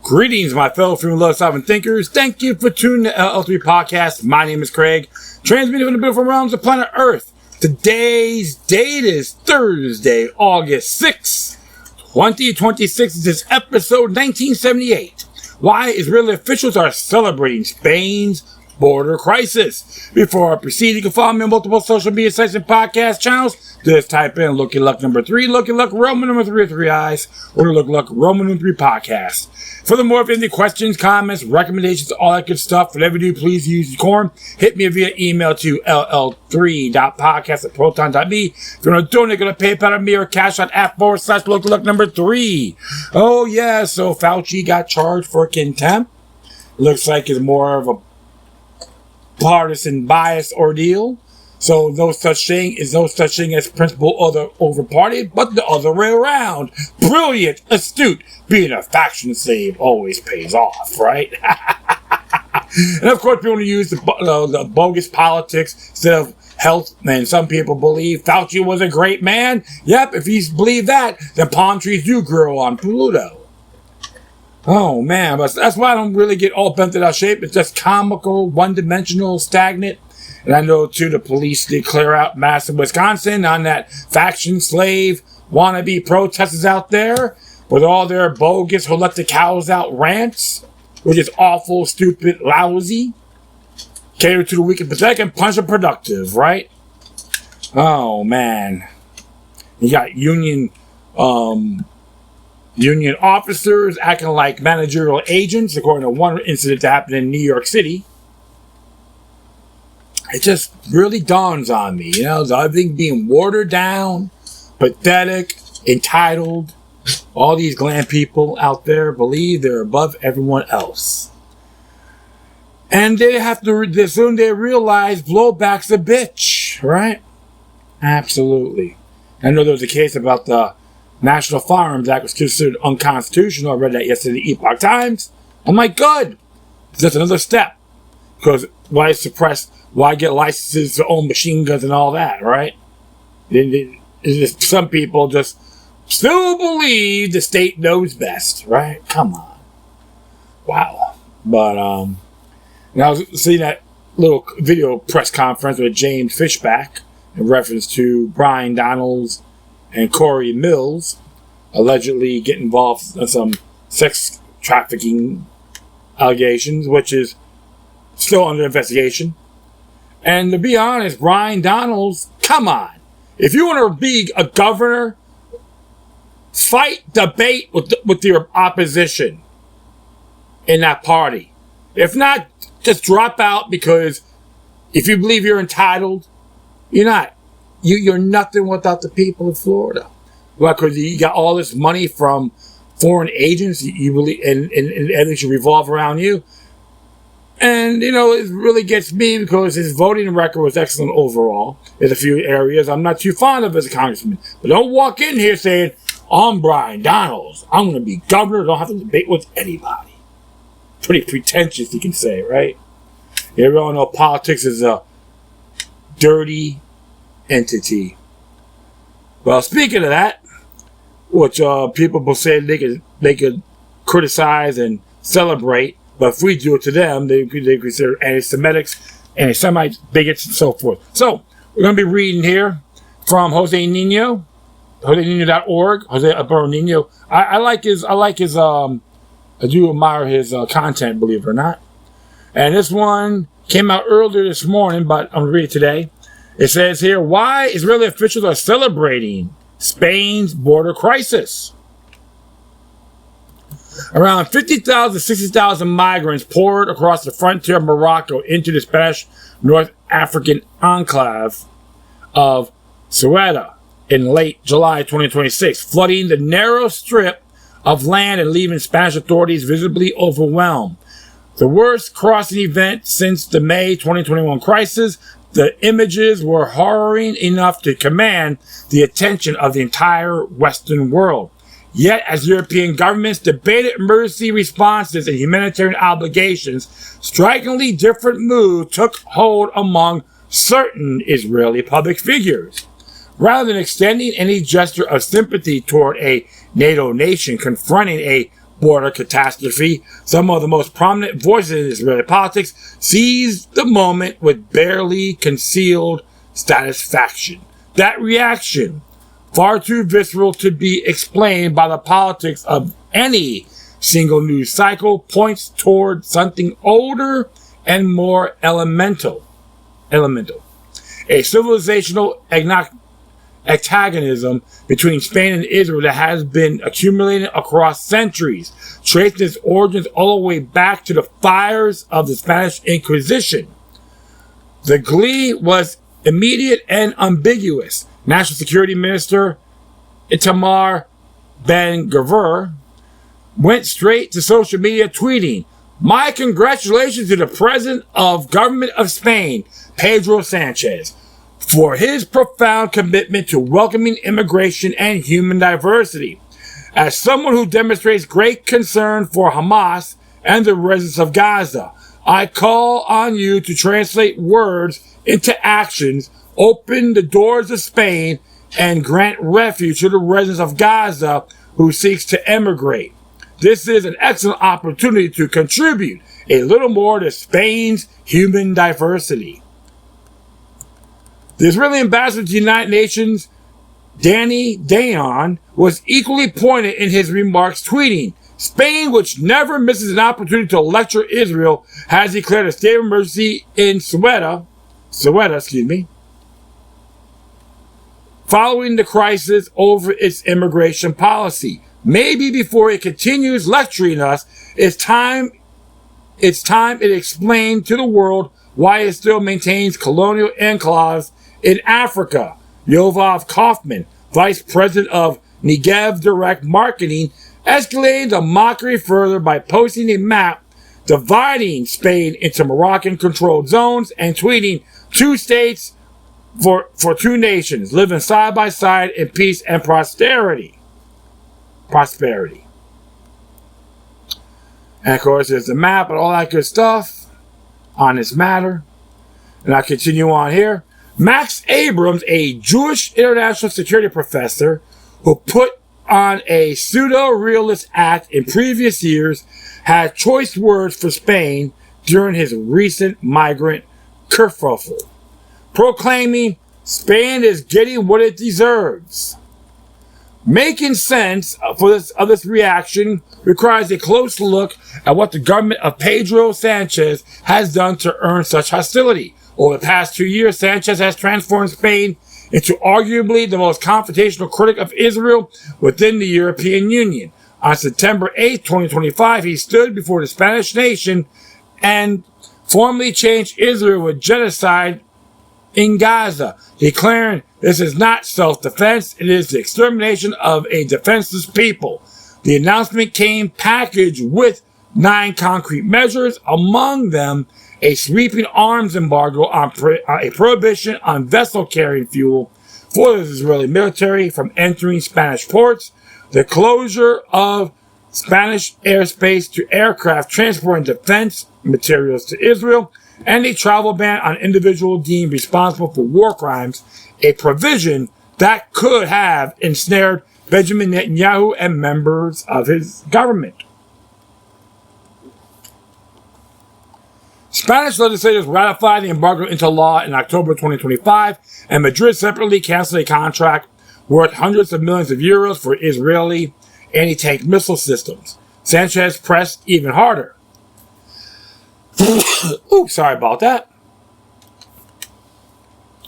Greetings, my fellow freedom love sovereign thinkers. Thank you for tuning to LL3 Podcast. My name is Craig, transmitting from the beautiful realms of planet Earth. Today's date is Thursday, August 6th, 2026. This is episode 1978. Why Israeli officials are celebrating Spain's border crisis. Before I proceed, you can follow me on multiple social media sites and podcast channels. Just type in Looky Luck number 3, Looky Luck Roman number 3 with 3 eyes, or Looky Luck Roman number 3 podcast. Furthermore, if you have any questions, comments, recommendations, all that good stuff, whatever you do, please use the quorum. Hit me via email to ll3.podcast@proton.me. If you want to donate, go to PayPal me or Cash on /Looky Luck number 3. Oh yeah, so Fauci got charged for contempt. Looks like it's more of a partisan bias ordeal. So no such thing as principle over party, but the other way around. Brilliant, astute. Being a faction slave always pays off, right? And of course, people want to use the bogus politics instead of health. And some people believe Fauci was a great man. Yep, if you believe that, then palm trees do grow on Pluto. Oh man, but that's why I don't really get all bent out of shape. It's just comical, one-dimensional, stagnant. And I know, too, the police did clear out massive Wisconsin on that faction slave wannabe protesters out there with all their bogus who let the cows out rants, which is awful, stupid, lousy. Cater to the weak and pathetic and punch the productive, right? Oh, man. You got union officers acting like managerial agents, according to one incident that happened in New York City. It just really dawns on me, everything being watered down, pathetic, entitled. All these glam people out there believe they're above everyone else. And they have to, soon they realize blowback's a bitch, right? Absolutely. I know there was a case about the National Firearms Act was considered unconstitutional. I read that yesterday in the Epoch Times. I'm like, good. It's just another step. Because why get licenses to own machine guns and all that, right? Some people just still believe the state knows best, right? Come on. Wow. But, I was seeing that little video press conference with James Fishback in reference to Brian Donalds and Corey Mills allegedly getting involved in some sex trafficking allegations, which is still under investigation. And to be honest, Brian Donalds, come on. If you want to be a governor, fight, debate with your opposition in that party. If not, just drop out, because if you believe you're entitled, you're not. You're nothing without the people of Florida. Well, because you got all this money from foreign agents, you believe, and everything should revolve around you. And, it really gets me because his voting record was excellent overall. There's a few areas I'm not too fond of as a congressman. But don't walk in here saying, I'm Brian Donalds. I'm going to be governor. Don't have to debate with anybody. Pretty pretentious, you can say, right? You all know politics is a dirty entity. Well, speaking of that, which people will say they could criticize and celebrate, but if we do it to them, they consider anti-Semitics, anti-Semites, bigots, and so forth. So, we're going to be reading here from Jose Nino, josenino.org, Jose Alberto Nino. I do admire his content, believe it or not. And this one came out earlier this morning, but I'm going to read it today. It says here, why Israeli officials are celebrating Spain's border crisis. Around 50,000 to 60,000 migrants poured across the frontier of Morocco into the Spanish North African enclave of Ceuta in late July 2026, flooding the narrow strip of land and leaving Spanish authorities visibly overwhelmed. The worst crossing event since the May 2021 crisis, the images were horrifying enough to command the attention of the entire Western world. Yet, as European governments debated emergency responses and humanitarian obligations, strikingly different mood took hold among certain Israeli public figures. Rather than extending any gesture of sympathy toward a NATO nation confronting a border catastrophe, some of the most prominent voices in Israeli politics seized the moment with barely concealed satisfaction. That reaction, far too visceral to be explained by the politics of any single news cycle, points toward something older and more elemental. A civilizational antagonism between Spain and Israel that has been accumulating across centuries, tracing its origins all the way back to the fires of the Spanish Inquisition. The glee was immediate and ambiguous. National Security Minister Itamar Ben-Gvir went straight to social media tweeting, "My congratulations to the President of Government of Spain, Pedro Sanchez, for his profound commitment to welcoming immigration and human diversity. As someone who demonstrates great concern for Hamas and the residents of Gaza, I call on you to translate words into actions, open the doors of Spain, and grant refuge to the residents of Gaza who seeks to emigrate. This is an excellent opportunity to contribute a little more to Spain's human diversity." The Israeli ambassador to the United Nations, Danny Dayon, was equally pointed in his remarks, tweeting, "Spain, which never misses an opportunity to lecture Israel, has declared a state of emergency in Ceuta, following the crisis over its immigration policy. Maybe before it continues lecturing us, it's time it explained to the world why it still maintains colonial enclaves in Africa." Yovav Kaufman, vice president of Negev Direct Marketing, escalated the mockery further by posting a map dividing Spain into Moroccan-controlled zones and tweeting, "Two states for two nations living side by side in peace and prosperity." And of course, there's the map and all that good stuff on this matter. And I'll continue on here. Max Abrams, a Jewish international security professor who put on a pseudo-realist act in previous years, had choice words for Spain during his recent migrant kerfuffle, proclaiming Spain is getting what it deserves. Making sense of this reaction requires a close look at what the government of Pedro Sanchez has done to earn such hostility. Over the past 2 years, Sanchez has transformed Spain into arguably the most confrontational critic of Israel within the European Union. On September 8, 2025, he stood before the Spanish nation and formally charged Israel with genocide in Gaza, declaring this is not self-defense, it is the extermination of a defenseless people. The announcement came packaged with 9 concrete measures, among them a sweeping arms embargo on a prohibition on vessel carrying fuel for the Israeli military from entering Spanish ports, the closure of Spanish airspace to aircraft transporting defense materials to Israel, and a travel ban on individuals deemed responsible for war crimes, a provision that could have ensnared Benjamin Netanyahu and members of his government. Spanish legislators ratified the embargo into law in October 2025, and Madrid separately canceled a contract worth hundreds of millions of euros for Israeli anti-tank missile systems. Sanchez pressed even harder. Ooh, sorry about that.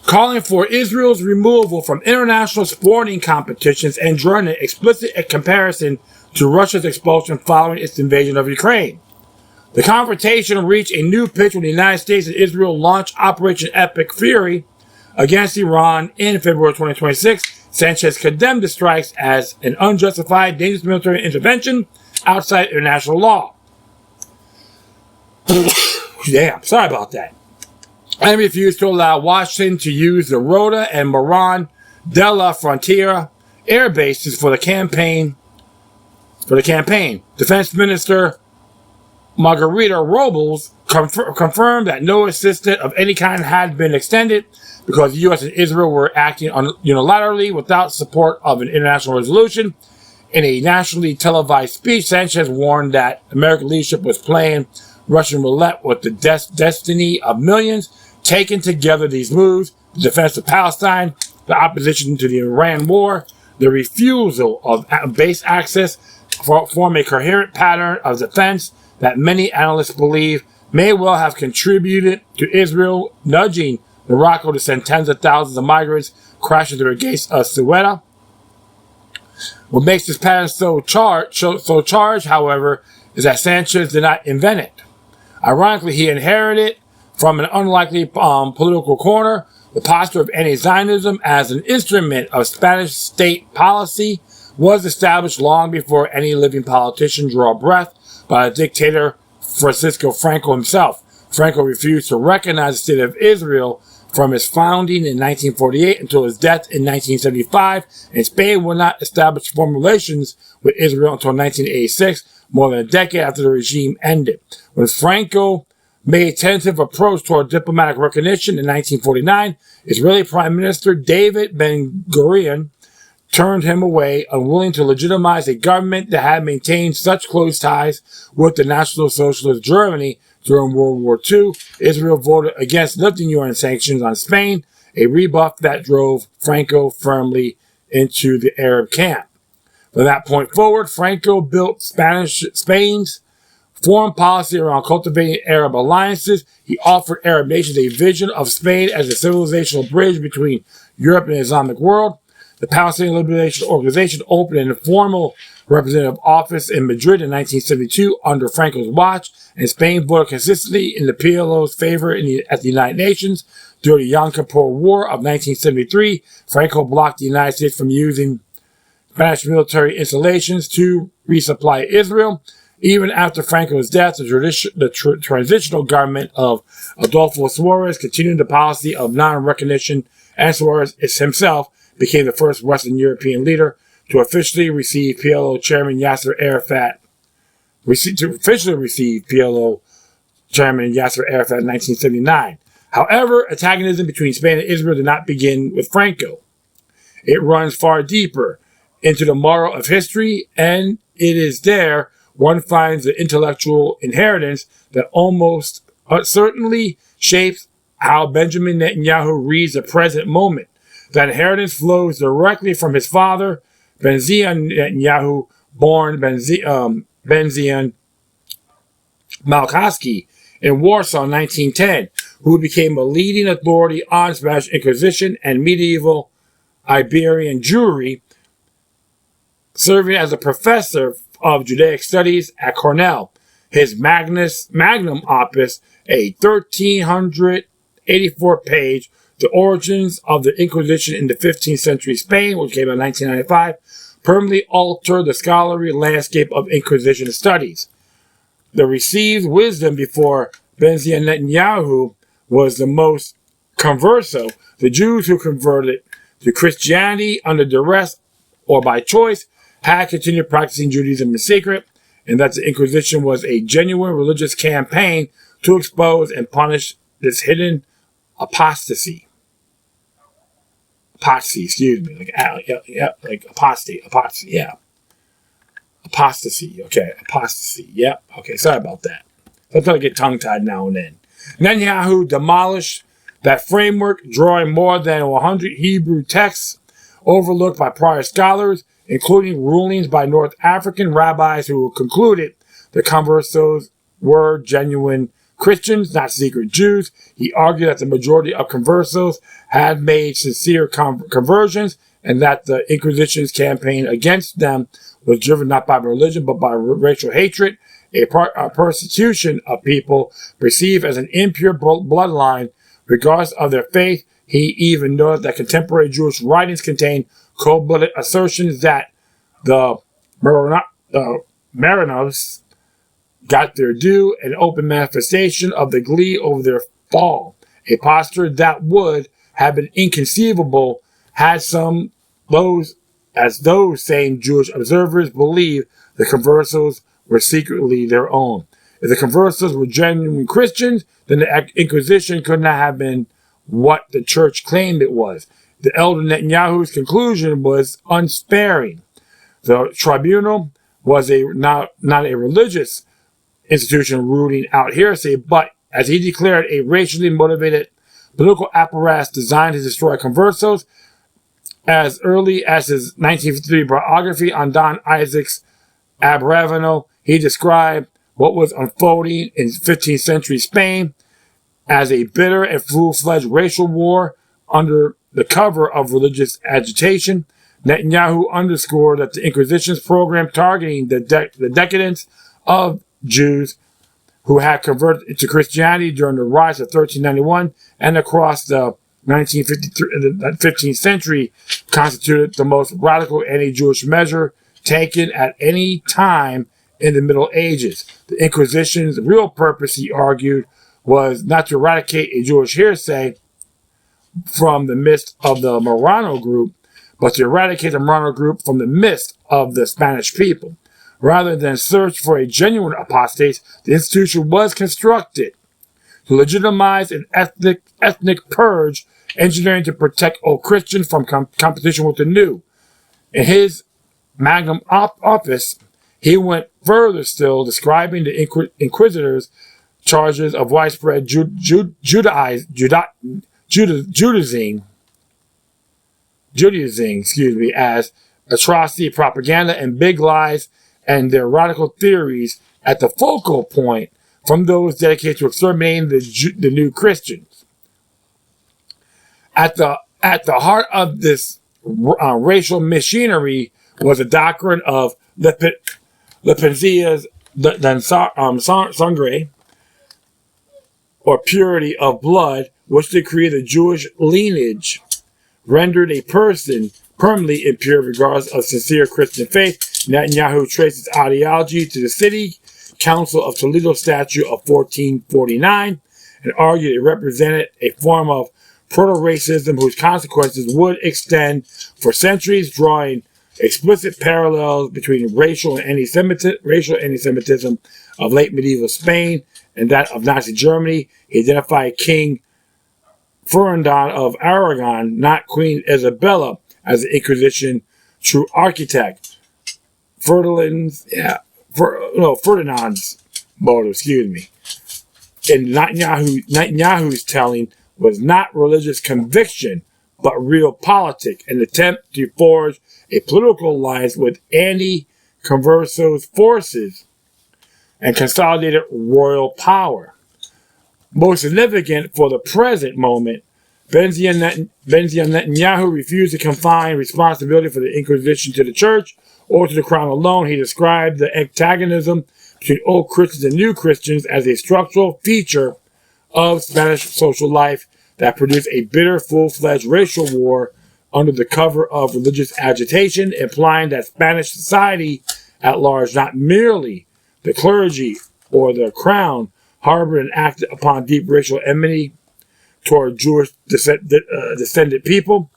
Calling for Israel's removal from international sporting competitions and drawing an explicit comparison to Russia's expulsion following its invasion of Ukraine. The confrontation reached a new pitch when the United States and Israel launched Operation Epic Fury against Iran in February 2026. Sanchez condemned the strikes as an unjustified, dangerous military intervention outside international law. Damn, sorry about that. And refused to allow Washington to use the Rota and Moran de la Frontera air bases for the campaign. Defense Minister Margarita Robles confirmed that no assistance of any kind had been extended because the U.S. and Israel were acting unilaterally without support of an international resolution. In a nationally televised speech, Sanchez warned that American leadership was playing Russian roulette with the destiny of millions. Taken together, these moves, the defense of Palestine, the opposition to the Iran war, the refusal of base access, form a coherent pattern of defense that many analysts believe may well have contributed to Israel nudging Morocco to send tens of thousands of migrants crashing through the gates of Ceuta. What makes this pattern so charged, however, is that Sanchez did not invent it. Ironically, he inherited from an unlikely political corner the posture of anti-Zionism as an instrument of Spanish state policy was established long before any living politician drew a breath by the dictator Francisco Franco himself. Franco refused to recognize the state of Israel from his founding in 1948 until his death in 1975, and Spain would not establish formal relations with Israel until 1986, more than a decade after the regime ended. When Franco made a tentative approach toward diplomatic recognition in 1949, Israeli Prime Minister David Ben-Gurion turned him away, unwilling to legitimize a government that had maintained such close ties with the National Socialist Germany during World War II. Israel voted against lifting UN sanctions on Spain, a rebuff that drove Franco firmly into the Arab camp. From that point forward, Franco built Spain's foreign policy around cultivating Arab alliances. He offered Arab nations a vision of Spain as a civilizational bridge between Europe and the Islamic world. The Palestinian Liberation Organization opened an informal representative office in Madrid in 1972 under Franco's watch, and Spain voted consistently in the PLO's favor at the United Nations. During the Yom Kippur War of 1973, Franco blocked the United States from using Spanish military installations to resupply Israel. Even after Franco's death, the transitional government of Adolfo Suarez continued the policy of non-recognition, and Suarez himself became the first Western European leader to officially receive PLO Chairman Yasser Arafat. In 1979. However, antagonism between Spain and Israel did not begin with Franco. It runs far deeper into the marrow of history, and it is there one finds the intellectual inheritance that almost certainly shapes how Benjamin Netanyahu reads the present moment. That inheritance flows directly from his father, Benzion Netanyahu, born Benzion Malkowski in Warsaw in 1910, who became a leading authority on Spanish Inquisition and medieval Iberian Jewry, serving as a professor of Judaic Studies at Cornell. His magnum opus, a 1,384-page The Origins of the Inquisition in the 15th Century Spain, which came out in 1995, permanently altered the scholarly landscape of Inquisition studies. The received wisdom before Benzion Netanyahu was the most converso. The Jews who converted to Christianity under duress or by choice had continued practicing Judaism in secret, and that the Inquisition was a genuine religious campaign to expose and punish this hidden apostasy. Apostasy, apostasy, yep. Okay, sorry about that. Sometimes I get tongue-tied now and then. Netanyahu demolished that framework, drawing more than 100 Hebrew texts overlooked by prior scholars, including rulings by North African rabbis who concluded the conversos were genuine Christians, not secret Jews. He argued that the majority of conversos had made sincere conversions and that the Inquisition's campaign against them was driven not by religion but by racial hatred, a persecution of people perceived as an impure bloodline regardless of their faith. He even noted that contemporary Jewish writings contain cold-blooded assertions that the Marinos got their due, an open manifestation of the glee over their fall, a posture that would have been inconceivable had those same Jewish observers believed the conversos were secretly their own. If the conversos were genuine Christians, then the Inquisition could not have been what the church claimed it was. The elder Netanyahu's conclusion was unsparing. The tribunal was not a religious institution rooting out heresy, but, as he declared, a racially motivated political apparatus designed to destroy conversos. As early as his 1953 biography on Don Isaacs Abravanel, he described what was unfolding in 15th century Spain as a bitter and full-fledged racial war under the cover of religious agitation. Netanyahu underscored that the Inquisition's program targeting the decadence of Jews who had converted to Christianity during the rise of 1391 and across the 15th century constituted the most radical anti-Jewish measure taken at any time in the Middle Ages. The Inquisition's real purpose, he argued, was not to eradicate a Jewish heresy from the midst of the Marrano group, but to eradicate the Marrano group from the midst of the Spanish people. Rather than search for a genuine apostate, the institution was constructed to legitimize an ethnic purge, engineering to protect old Christians from competition with the new. In his magnum opus, he went further still, describing the Inquisitors' charges of widespread Judaizing, as atrocity, propaganda, and big lies, and their radical theories at the focal point from those dedicated to exterminating the new Christians. At the heart of this racial machinery was a doctrine of Licencias Sangre, or purity of blood, which decreed the Jewish lineage rendered a person permanently impure regardless of sincere Christian faith. Netanyahu traced his ideology to the City Council of Toledo Statute of 1449 and argued it represented a form of proto-racism whose consequences would extend for centuries, drawing explicit parallels between racial anti-Semitism of late medieval Spain and that of Nazi Germany. He identified King Ferdinand of Aragon, not Queen Isabella, as the Inquisition true architect. Ferdinand's motive, in Netanyahu's telling, was not religious conviction, but real politics, an attempt to forge a political alliance with anti-conversos forces and consolidated royal power. Most significant for the present moment, Benjamin Netanyahu refused to confine responsibility for the Inquisition to the church or to the crown alone. He described the antagonism between old Christians and new Christians as a structural feature of Spanish social life that produced a bitter, full-fledged racial war under the cover of religious agitation, implying that Spanish society at large, not merely the clergy or the crown, harbored and acted upon deep racial enmity toward Jewish descended people.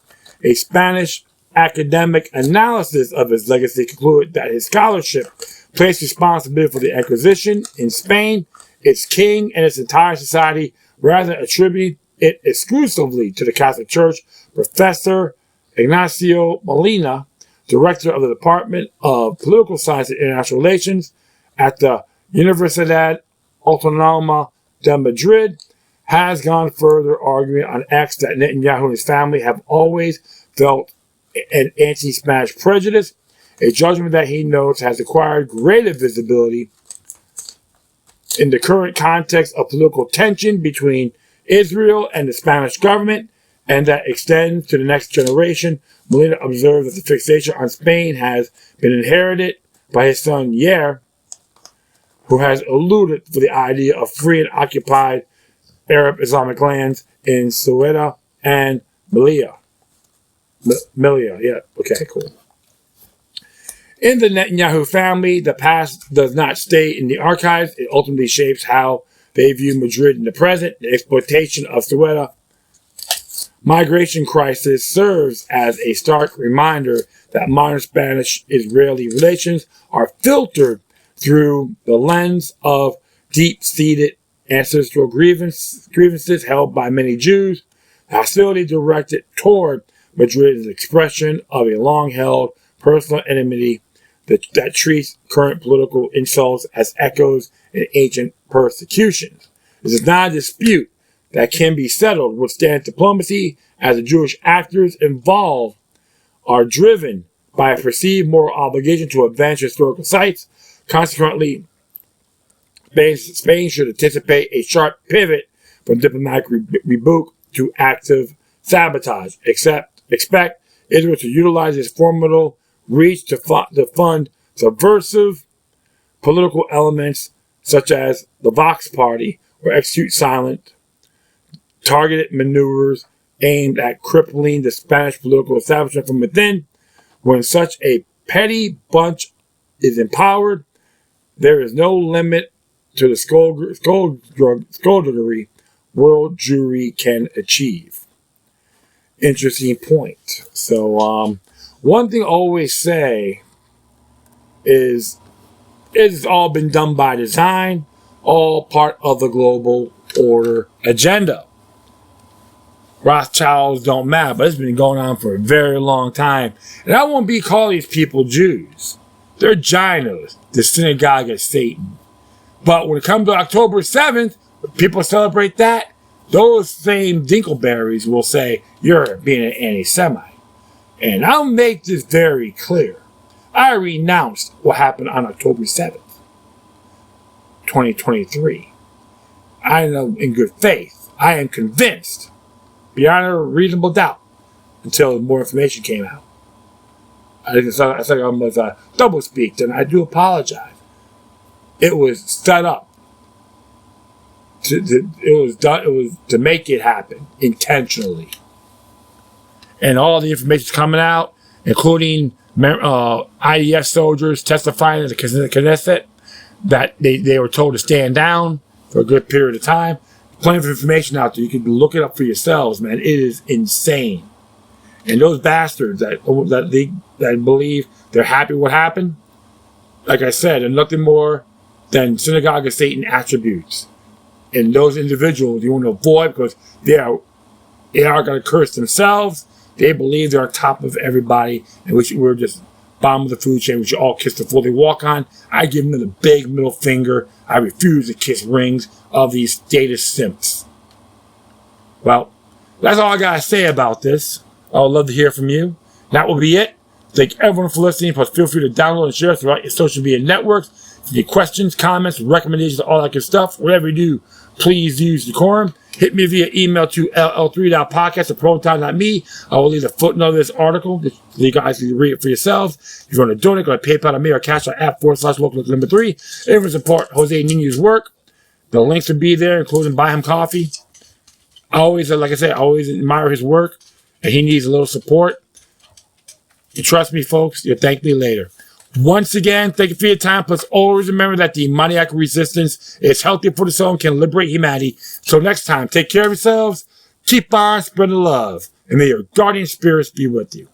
A Spanish academic analysis of his legacy concluded that his scholarship placed responsibility for the Inquisition in Spain, its king, and its entire society, rather than attributing it exclusively to the Catholic Church. Professor Ignacio Molina, director of the Department of Political Science and International Relations at the Universidad Autónoma de Madrid, has gone further, arguing on X that Netanyahu and his family have always felt an anti-Spanish prejudice, a judgment that he notes has acquired greater visibility in the current context of political tension between Israel and the Spanish government, and that extends to the next generation. Molina observed that the fixation on Spain has been inherited by his son Yair, who has alluded for the idea of free and occupied Arab Islamic lands in Ceuta and Melilla. Yeah, okay, cool. In the Netanyahu family, the past does not stay in the archives. It ultimately shapes how they view Madrid in the present. The exploitation of Ceuta migration crisis serves as a stark reminder that modern Spanish-Israeli relations are filtered through the lens of deep-seated ancestral grievances held by many Jews. Hostility directed toward Madrid is an expression of a long-held personal enmity that treats current political insults as echoes in ancient persecutions. This is not a dispute that can be settled with standard diplomacy, as the Jewish actors involved are driven by a perceived moral obligation to advance historical sites. Consequently, Spain should anticipate a sharp pivot from diplomatic rebuke to active sabotage. Expect Israel to utilize its formidable reach to fund subversive political elements such as the Vox Party, or execute silent, targeted maneuvers aimed at crippling the Spanish political establishment from within. When such a petty bunch is empowered, there is no limit to the skullduggery world Jewry can achieve. Interesting point. So, one thing I always say is it's all been done by design, all part of the global order agenda. Rothschilds don't matter, but it's been going on for a very long time. And I won't call these people Jews. They're ginos, the synagogue of Satan. But when it comes to October 7th, when people celebrate that, those same Dinkleberries will say, you're being an anti-Semite. And I'll make this very clear. I renounced what happened on October 7th, 2023. I know in good faith. I am convinced, beyond a reasonable doubt, until more information came out. I think I almost double speaked, and I do apologize. It was set up. It was to make it happen intentionally, and all the information coming out, including IDF soldiers testifying at the Knesset that they were told to stand down for a good period of time. Plenty of information out there. You can look it up for yourselves, man. It is insane. And those bastards that believe they're happy with what happened, like I said, they're nothing more than synagogue of Satan attributes. And those individuals you want to avoid because they are going to curse themselves. They believe they're on top of everybody, and we're just bottom of the food chain. We should all kiss before they walk on. I give them the big middle finger. I refuse to kiss rings of these status simps. Well, that's all I got to say about this. I would love to hear from you. That will be it. Thank everyone for listening. Plus, feel free to download and share throughout your social media networks. If you have questions, comments, recommendations, all that good stuff, whatever you do, please use decorum. Hit me via email to ll3.podcast@proton.me. I will leave a footnote of this article so you guys can read it for yourselves. If you want to donate, go to PayPal to me or Cash App /local3. If you support Jose Nino's work, the links will be there, including buy him coffee. I always, like I said, I always admire his work, and he needs a little support. You trust me, folks, you'll thank me later. Once again, thank you for your time. Plus, always remember that the demoniac resistance is healthy for the soul and can liberate humanity. So next time, take care of yourselves, keep on spreading love, and may your guardian spirits be with you.